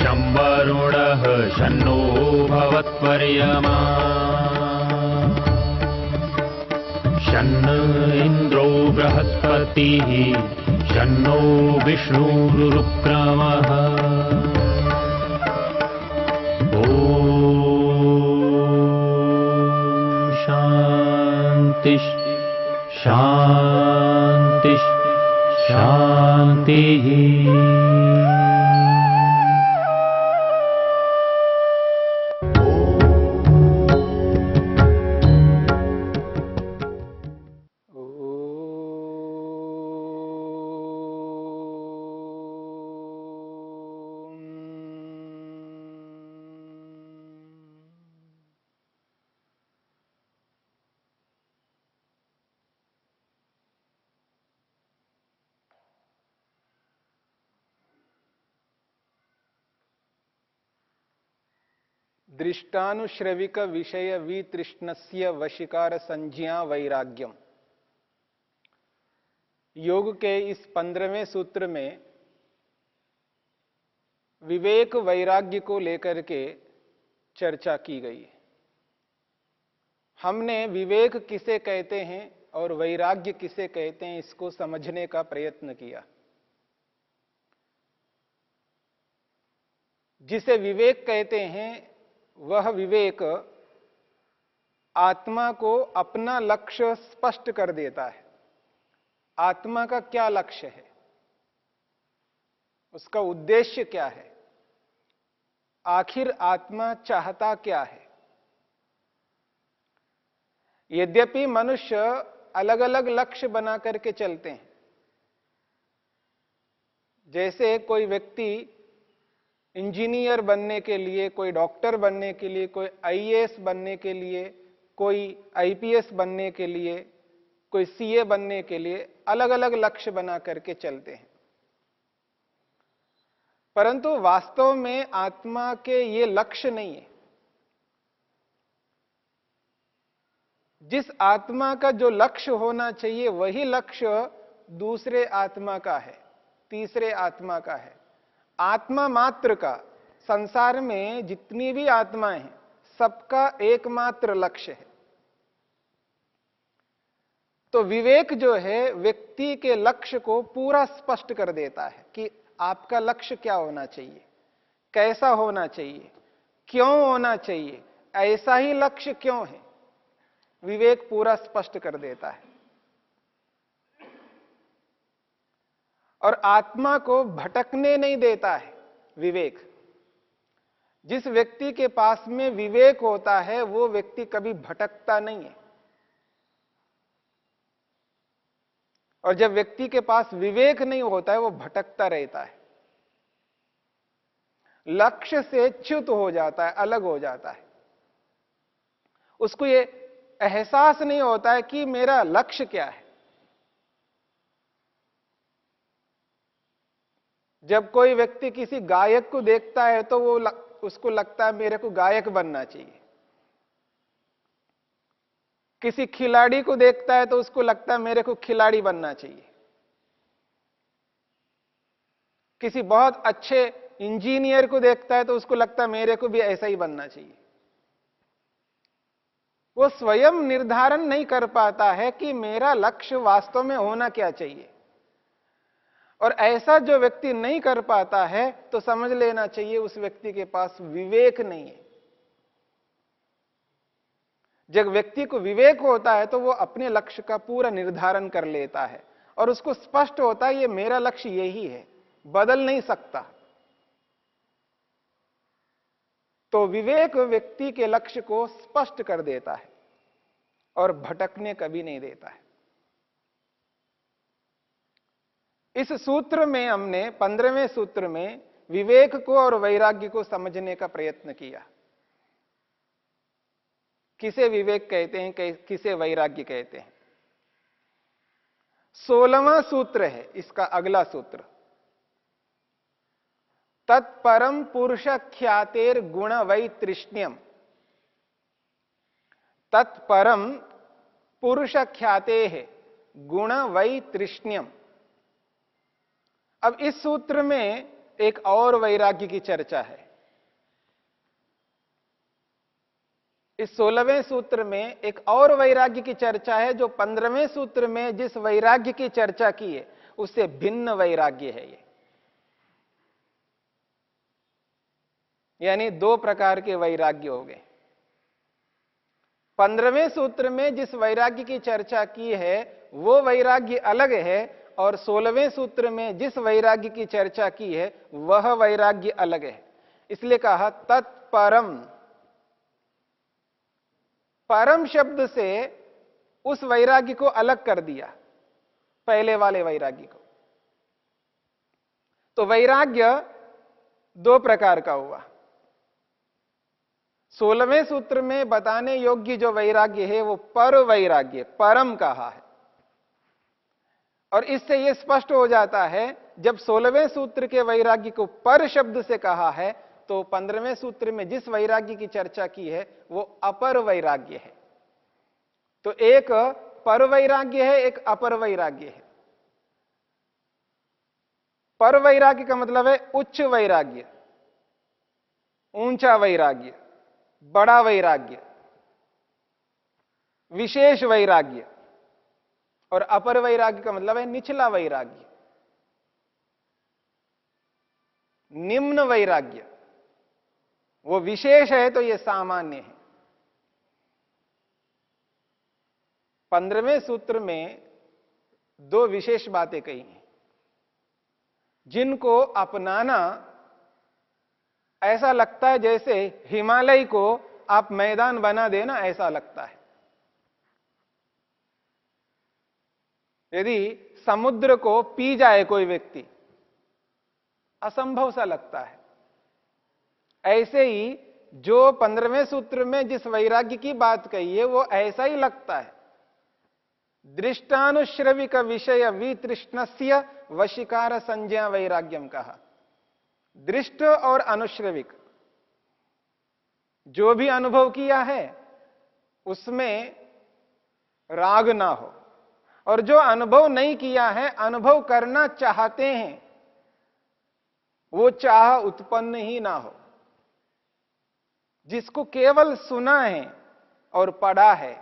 शं वरुणः शन्नो भवत्पर्यमा शन्न इन्द्रो बृहस्पतिः शन्नो विष्णुरुक्रमः ॐ शान्ति शान्ति शान्तिः। दृष्टानुश्रविक विषय वितृष्णस्य वशीकार संज्ञा वैराग्यम। योग के इस 15वें सूत्र में विवेक वैराग्य को लेकर के चर्चा की गई है। हमने विवेक किसे कहते हैं और वैराग्य किसे कहते हैं इसको समझने का प्रयत्न किया। जिसे विवेक कहते हैं वह विवेक आत्मा को अपना लक्ष्य स्पष्ट कर देता है। आत्मा का क्या लक्ष्य है, उसका उद्देश्य क्या है, आखिर आत्मा चाहता क्या है। यद्यपि मनुष्य अलग अलग लक्ष्य बना करके चलते हैं। जैसे कोई व्यक्ति इंजीनियर बनने के लिए, कोई डॉक्टर बनने के लिए, कोई आईएएस बनने के लिए, कोई आईपीएस बनने के लिए, कोई सीए बनने के लिए अलग अलग लक्ष्य बना करके चलते हैं। परंतु वास्तव में आत्मा के ये लक्ष्य नहीं है। जिस आत्मा का जो लक्ष्य होना चाहिए वही लक्ष्य दूसरे आत्मा का है, तीसरे आत्मा का है। आत्मा मात्र का, संसार में जितनी भी आत्माएं हैं सबका एकमात्र लक्ष्य है। तो विवेक जो है व्यक्ति के लक्ष्य को पूरा स्पष्ट कर देता है कि आपका लक्ष्य क्या होना चाहिए, कैसा होना चाहिए, क्यों होना चाहिए, ऐसा ही लक्ष्य क्यों है। विवेक पूरा स्पष्ट कर देता है और आत्मा को भटकने नहीं देता है। विवेक, जिस व्यक्ति के पास में विवेक होता है वो व्यक्ति कभी भटकता नहीं है। और जब व्यक्ति के पास विवेक नहीं होता है वो भटकता रहता है, लक्ष्य से च्युत हो जाता है, अलग हो जाता है। उसको ये एहसास नहीं होता है कि मेरा लक्ष्य क्या है। जब कोई व्यक्ति किसी गायक को देखता है तो वो उसको लगता है मेरे को गायक बनना चाहिए। किसी खिलाड़ी को देखता है तो उसको लगता है मेरे को खिलाड़ी बनना चाहिए। किसी बहुत अच्छे इंजीनियर को देखता है तो उसको लगता है मेरे को भी ऐसा ही बनना चाहिए। वो स्वयं निर्धारण नहीं कर पाता है कि मेरा लक्ष्य वास्तव में होना क्या चाहिए। और ऐसा जो व्यक्ति नहीं कर पाता है तो समझ लेना चाहिए उस व्यक्ति के पास विवेक नहीं है। जब व्यक्ति को विवेक होता है तो वो अपने लक्ष्य का पूरा निर्धारण कर लेता है और उसको स्पष्ट होता है ये मेरा लक्ष्य यही है, बदल नहीं सकता। तो विवेक व्यक्ति के लक्ष्य को स्पष्ट कर देता है और भटकने कभी नहीं देता है। इस सूत्र में हमने 15वें सूत्र में विवेक को और वैराग्य को समझने का प्रयत्न किया। किसे विवेक कहते हैं, किसे वैराग्य कहते हैं। 16वां सूत्र है इसका अगला सूत्र। तत्परम पुरुष ख्यातेर गुण वैतृष्ण्यम। तत्परम पुरुष ख्याते है गुण वैतृष्ण्यम। अब इस सूत्र में एक और वैराग्य की चर्चा है। इस 16वें सूत्र में एक और वैराग्य की चर्चा है, जो 15वें सूत्र में जिस वैराग्य की चर्चा की है उससे भिन्न वैराग्य है ये। यानी दो प्रकार के वैराग्य हो गए। 15वें सूत्र में जिस वैराग्य की चर्चा की है वो वैराग्य अलग है, और 16वें सूत्र में जिस वैराग्य की चर्चा की है वह वैराग्य अलग है। इसलिए कहा तत्परम। परम शब्द से उस वैराग्य को अलग कर दिया, पहले वाले वैराग्य को। तो वैराग्य दो प्रकार का हुआ। 16वें सूत्र में बताने योग्य जो वैराग्य है वो पर वैराग्य, परम कहा है। और इससे यह स्पष्ट हो जाता है, जब 16वें सूत्र के वैराग्य को पर शब्द से कहा है तो 15वें सूत्र में जिस वैराग्य की चर्चा की है वो अपर वैराग्य है। तो एक पर वैराग्य है, एक अपर वैराग्य है। पर वैराग्य का मतलब है उच्च वैराग्य, ऊंचा वैराग्य, बड़ा वैराग्य, विशेष वैराग्य। और अपर वैराग्य का मतलब है निचला वैराग्य, निम्न वैराग्य। वो विशेष है तो ये सामान्य है। 15वें सूत्र में दो विशेष बातें कही हैं, जिनको अपनाना ऐसा लगता है जैसे हिमालय को आप मैदान बना देना, ऐसा लगता है। यदि समुद्र को पी जाए कोई व्यक्ति, असंभव सा लगता है। ऐसे ही जो 15वें सूत्र में जिस वैराग्य की बात कही है वो ऐसा ही लगता है। दृष्टानुश्रविक विषय वितृष्णस्य वशीकार संज्ञा वैराग्यम कहा। दृष्ट और अनुश्रविक जो भी अनुभव किया है उसमें राग ना हो, और जो अनुभव नहीं किया है, अनुभव करना चाहते हैं, वो चाह उत्पन्न ही ना हो। जिसको केवल सुना है और पढ़ा है,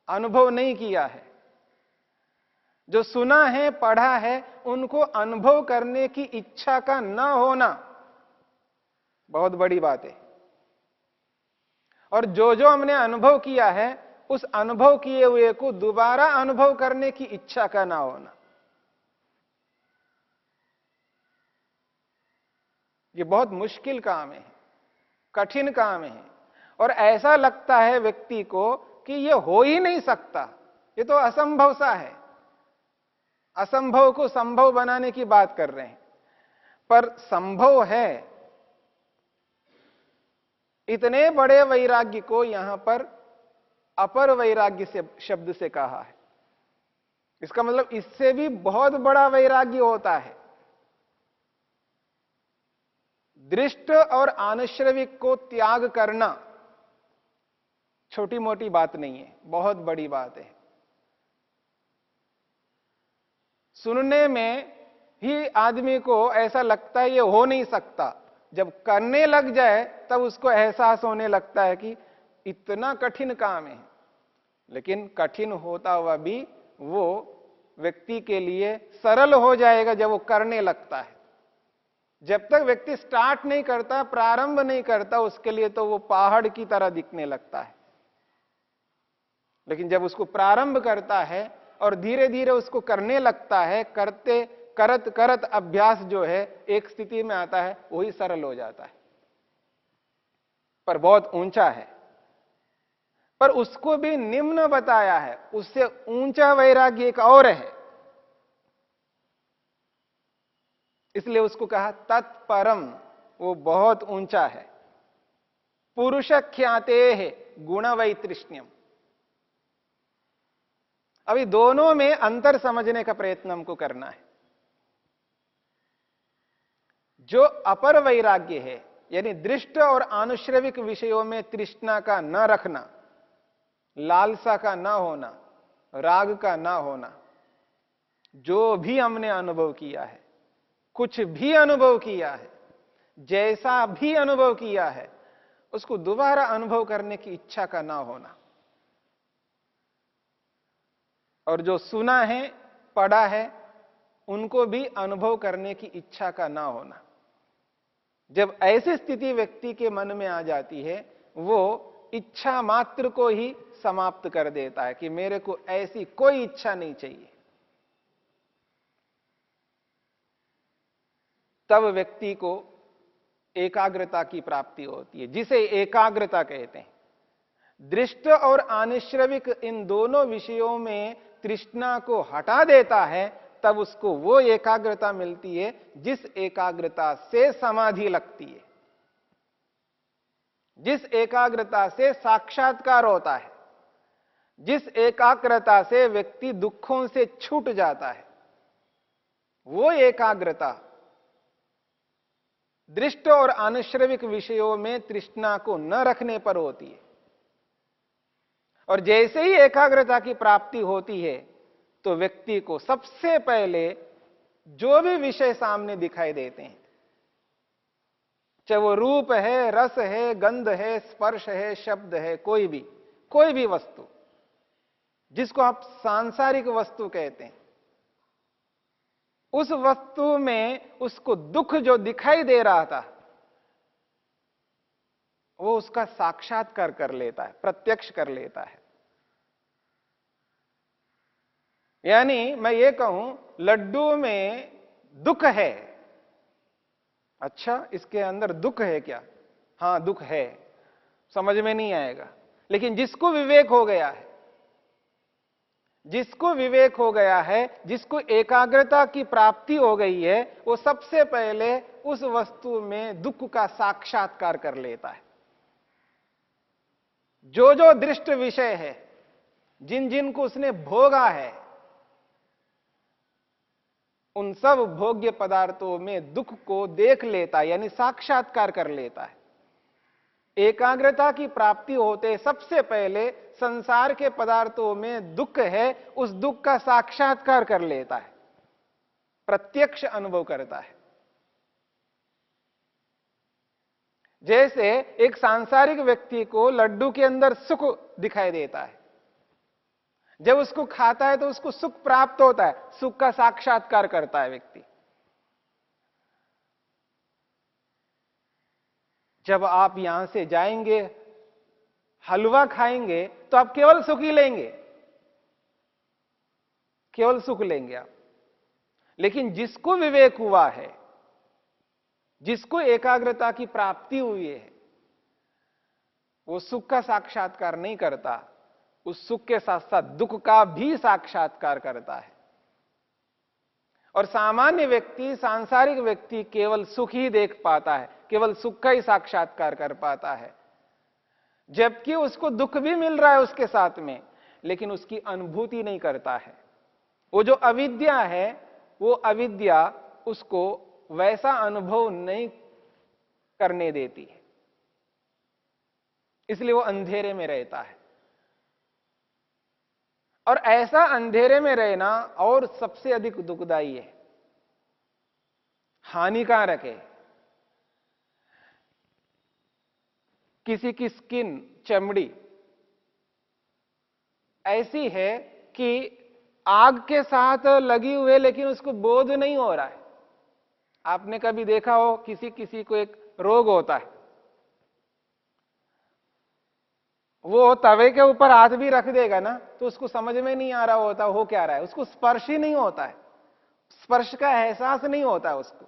अनुभव नहीं किया है, जो सुना है पढ़ा है, उनको अनुभव करने की इच्छा का न होना बहुत बड़ी बात है। और जो जो हमने अनुभव किया है उस अनुभव किए हुए को दोबारा अनुभव करने की इच्छा का ना होना, ये बहुत मुश्किल काम है, कठिन काम है। और ऐसा लगता है व्यक्ति को कि ये हो ही नहीं सकता, ये तो असंभव सा है। असंभव को संभव बनाने की बात कर रहे हैं, पर संभव है। इतने बड़े वैराग्य को यहां पर अपर वैराग्य से शब्द से कहा है। इसका मतलब इससे भी बहुत बड़ा वैराग्य होता है। दृष्ट और आनुश्रविक को त्याग करना छोटी मोटी बात नहीं है, बहुत बड़ी बात है। सुनने में ही आदमी को ऐसा लगता है ये हो नहीं सकता, जब करने लग जाए तब उसको एहसास होने लगता है कि इतना कठिन काम है। लेकिन कठिन होता हुआ भी वो व्यक्ति के लिए सरल हो जाएगा जब वो करने लगता है। जब तक व्यक्ति स्टार्ट नहीं करता, प्रारंभ नहीं करता, उसके लिए तो वो पहाड़ की तरह दिखने लगता है। लेकिन जब उसको प्रारंभ करता है और धीरे धीरे उसको करने लगता है, करत करत अभ्यास जो है एक स्थिति में आता है, वही सरल हो जाता है। पर बहुत ऊंचा है, पर उसको भी निम्न बताया है। उससे ऊंचा वैराग्य एक और है, इसलिए उसको कहा तत्परम, वो बहुत ऊंचा है। पुरुष ख्याते है गुण वैतृष्ण्यम। अभी दोनों में अंतर समझने का प्रयत्न हमको करना है। जो अपर वैराग्य है, यानी दृष्ट और आनुश्रविक विषयों में तृष्णा का न रखना, लालसा का न होना, राग का न होना, जो भी हमने अनुभव किया है, कुछ भी अनुभव किया है, जैसा भी अनुभव किया है, उसको दोबारा अनुभव करने की इच्छा का ना होना। और जो सुना है, पढ़ा है, उनको भी अनुभव करने की इच्छा का ना होना। जब ऐसी स्थिति व्यक्ति के मन में आ जाती है, वो इच्छा मात्र को ही समाप्त कर देता है कि मेरे को ऐसी कोई इच्छा नहीं चाहिए। तब व्यक्ति को एकाग्रता की प्राप्ति होती है, जिसे एकाग्रता कहते हैं। दृष्ट और आनिश्रविक इन दोनों विषयों में तृष्णा को हटा देता है, तब उसको वो एकाग्रता मिलती है जिस एकाग्रता से समाधि लगती है, जिस एकाग्रता से साक्षात्कार होता है, जिस एकाग्रता से व्यक्ति दुखों से छूट जाता है। वो एकाग्रता दृष्ट और आनुश्रविक विषयों में तृष्णा को न रखने पर होती है। और जैसे ही एकाग्रता की प्राप्ति होती है, तो व्यक्ति को सबसे पहले जो भी विषय सामने दिखाई देते हैं, चाहे वो रूप है, रस है, गंध है, स्पर्श है, शब्द है, कोई भी वस्तु जिसको आप सांसारिक वस्तु कहते हैं, उस वस्तु में उसको दुख जो दिखाई दे रहा था, वो उसका साक्षात्कार कर लेता है, प्रत्यक्ष कर लेता है। यानी मैं ये कहूं, लड्डू में दुख है। अच्छा, इसके अंदर दुख है क्या? हां, दुख है, समझ में नहीं आएगा। लेकिन जिसको विवेक हो गया है, जिसको विवेक हो गया है, जिसको एकाग्रता की प्राप्ति हो गई है, वो सबसे पहले उस वस्तु में दुख का साक्षात्कार कर लेता है। जो जो दृष्ट विषय है, जिन जिन को उसने भोगा है, उन सब भोग्य पदार्थों में दुख को देख लेता है, यानी साक्षात्कार कर लेता है। एकाग्रता की प्राप्ति होते सबसे पहले संसार के पदार्थों में दुख है, उस दुख का साक्षात्कार कर लेता है, प्रत्यक्ष अनुभव करता है। जैसे एक सांसारिक व्यक्ति को लड्डू के अंदर सुख दिखाई देता है, जब उसको खाता है तो उसको सुख प्राप्त होता है, सुख का साक्षात्कार करता है व्यक्ति। जब आप यहां से जाएंगे, हलवा खाएंगे, तो आप केवल सुख ही लेंगे, केवल सुख लेंगे आप। लेकिन जिसको विवेक हुआ है, जिसको एकाग्रता की प्राप्ति हुई है, वो सुख का साक्षात्कार नहीं करता, उस सुख के साथ साथ दुख का भी साक्षात्कार करता है। और सामान्य व्यक्ति, सांसारिक व्यक्ति केवल सुख ही देख पाता है, केवल सुख का ही साक्षात्कार कर पाता है, जबकि उसको दुख भी मिल रहा है उसके साथ में, लेकिन उसकी अनुभूति नहीं करता है। वो जो अविद्या है, वो अविद्या उसको वैसा अनुभव नहीं करने देती है, इसलिए वो अंधेरे में रहता है। और ऐसा अंधेरे में रहना और सबसे अधिक दुखदाई है, हानिकारक है। किसी की स्किन, चमड़ी ऐसी है कि आग के साथ लगी हुई है, लेकिन उसको बोध नहीं हो रहा है। आपने कभी देखा हो, किसी को एक रोग होता है, वो तवे के ऊपर हाथ भी रख देगा ना, तो उसको समझ में नहीं आ रहा होता हो क्या रहा है, उसको स्पर्श ही नहीं होता है, स्पर्श का एहसास नहीं होता है उसको,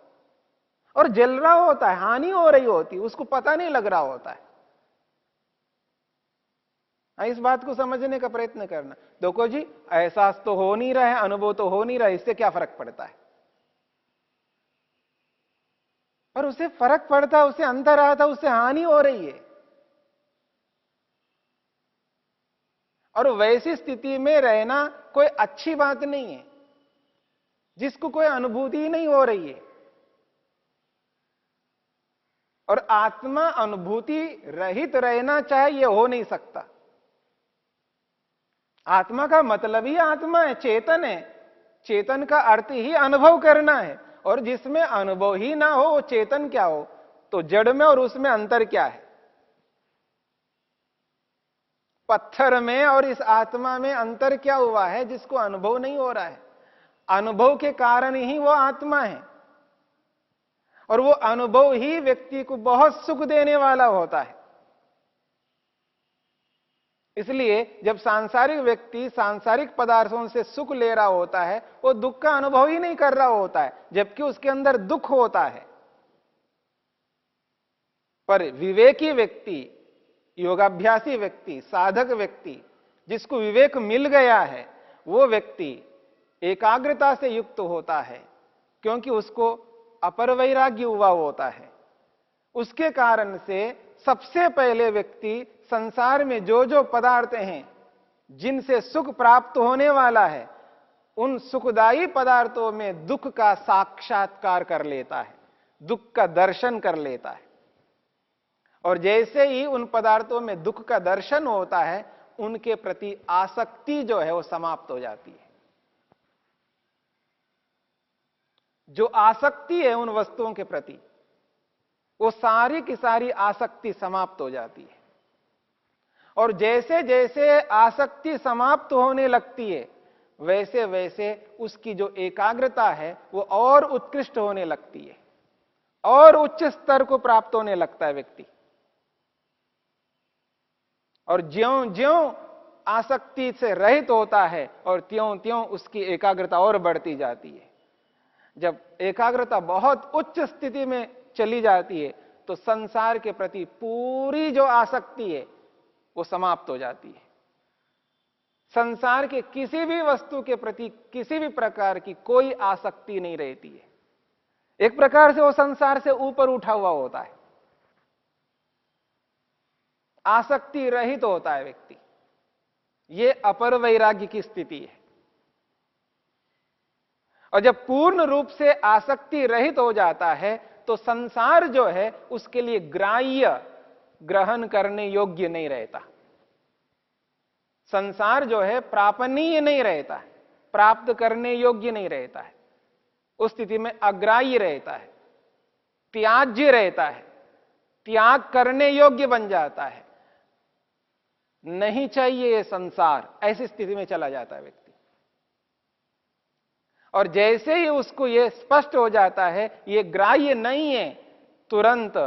और जल रहा होता है, हानि हो रही होती है, उसको पता नहीं लग रहा होता है। इस बात को समझने का प्रयत्न करना। देखो जी, एहसास तो हो नहीं रहा है, अनुभव तो हो नहीं रहा है, इससे क्या फर्क पड़ता है? और उसे फर्क पड़ता है, उसे अंतर आता है, उससे हानि हो रही है। और वैसी स्थिति में रहना कोई अच्छी बात नहीं है, जिसको कोई अनुभूति ही नहीं हो रही है। और आत्मा अनुभूति रहित रहना चाहे, यह हो नहीं सकता। आत्मा का मतलब ही आत्मा है, चेतन है। चेतन का अर्थ ही अनुभव करना है। और जिसमें अनुभव ही ना हो वो चेतन क्या हो? तो जड़ में और उसमें अंतर क्या है? पत्थर में और इस आत्मा में अंतर क्या हुआ है जिसको अनुभव नहीं हो रहा है? अनुभव के कारण ही वो आत्मा है, और वो अनुभव ही व्यक्ति को बहुत सुख देने वाला होता है। इसलिए जब सांसारिक व्यक्ति सांसारिक पदार्थों से सुख ले रहा होता है, वो दुख का अनुभव ही नहीं कर रहा होता है, जबकि उसके अंदर दुख होता है। पर विवेकी व्यक्ति, योगाभ्यासी व्यक्ति, साधक व्यक्ति, जिसको विवेक मिल गया है, वो व्यक्ति एकाग्रता से युक्त होता है, क्योंकि उसको अपर वैराग्य हुआ होता है। उसके कारण से सबसे पहले व्यक्ति संसार में जो जो पदार्थ हैं जिनसे सुख प्राप्त होने वाला है, उन सुखदायी पदार्थों में दुख का साक्षात्कार कर लेता है, दुख का दर्शन कर लेता है। और जैसे ही उन पदार्थों में दुख का दर्शन होता है, उनके प्रति आसक्ति जो है वो समाप्त हो जाती है। जो आसक्ति है उन वस्तुओं के प्रति, वो सारी की सारी आसक्ति समाप्त हो जाती है। और जैसे जैसे आसक्ति समाप्त होने लगती है, वैसे वैसे उसकी जो एकाग्रता है वो और उत्कृष्ट होने लगती है, और उच्च स्तर को प्राप्त होने लगता है व्यक्ति। और ज्यों ज्यों आसक्ति से रहित होता है, और त्यों त्यों उसकी एकाग्रता और बढ़ती जाती है। जब एकाग्रता बहुत उच्च स्थिति में चली जाती है, तो संसार के प्रति पूरी जो आसक्ति है वो समाप्त हो जाती है। संसार के किसी भी वस्तु के प्रति किसी भी प्रकार की कोई आसक्ति नहीं रहती है। एक प्रकार से वो संसार से ऊपर उठा हुआ होता है, आसक्ति रहित होता है व्यक्ति। ये अपर वैराग्य की स्थिति है। और जब पूर्ण रूप से आसक्ति रहित हो जाता है, तो संसार जो है उसके लिए ग्राह्य, ग्रहण करने योग्य नहीं रहता। संसार जो है प्रापणीय नहीं रहता है, प्राप्त करने योग्य नहीं रहता है। उस स्थिति में अग्राह्य रहता है, त्याज्य रहता है, त्याग करने योग्य बन जाता है। नहीं चाहिए ये संसार, ऐसी स्थिति में चला जाता है व्यक्ति। और जैसे ही उसको ये स्पष्ट हो जाता है ये ग्राह्य नहीं है, तुरंत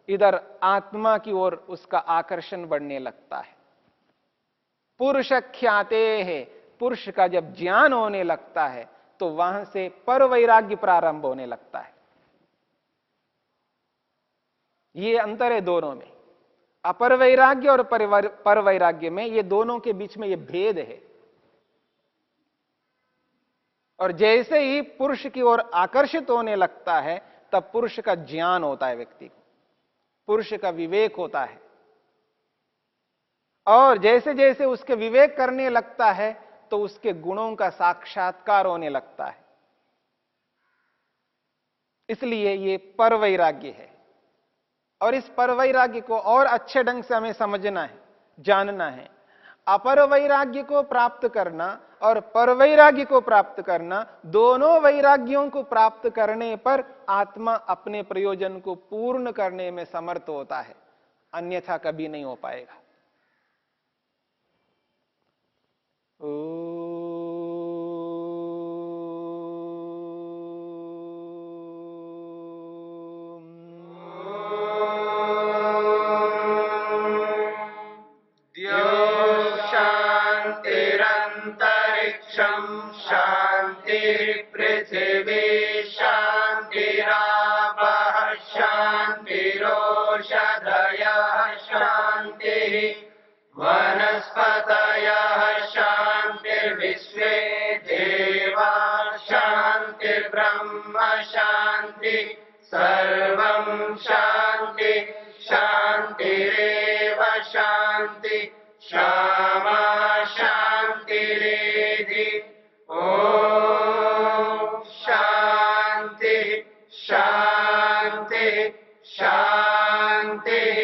इधर आत्मा की ओर उसका आकर्षण बढ़ने लगता है। पुरुष ख्याते है, पुरुष का जब ज्ञान होने लगता है तो वहां से पर वैराग्य प्रारंभ होने लगता है। ये अंतर है दोनों में, अपर वैराग्य और पर वैराग्य में, ये दोनों के बीच में ये भेद है। और जैसे ही पुरुष की ओर आकर्षित होने लगता है, तब पुरुष का ज्ञान होता है व्यक्ति को, पुरुष का विवेक होता है। और जैसे जैसे उसके विवेक करने लगता है तो उसके गुणों का साक्षात्कार होने लगता है। इसलिए ये पर वैराग्य है। और इस पर वैराग्य को और अच्छे ढंग से हमें समझना है, जानना है। अपर वैराग्य को प्राप्त करना और पर वैराग्य को प्राप्त करना, दोनों वैराग्यों को प्राप्त करने पर आत्मा अपने प्रयोजन को पूर्ण करने में समर्थ होता है, अन्यथा कभी नहीं हो पाएगा। शांतिरंतरिक्षं शांति पृथिवी शांतिरापः शांतिरोषधयः शांतिः वनस्पतयः शांतिर्विश्वे देवा शांतिर्ब्रह्म शांति सर्वं शांति शांतिरेव शांति क्षमा शांतिरेधि। ओम शांति शांति शांति।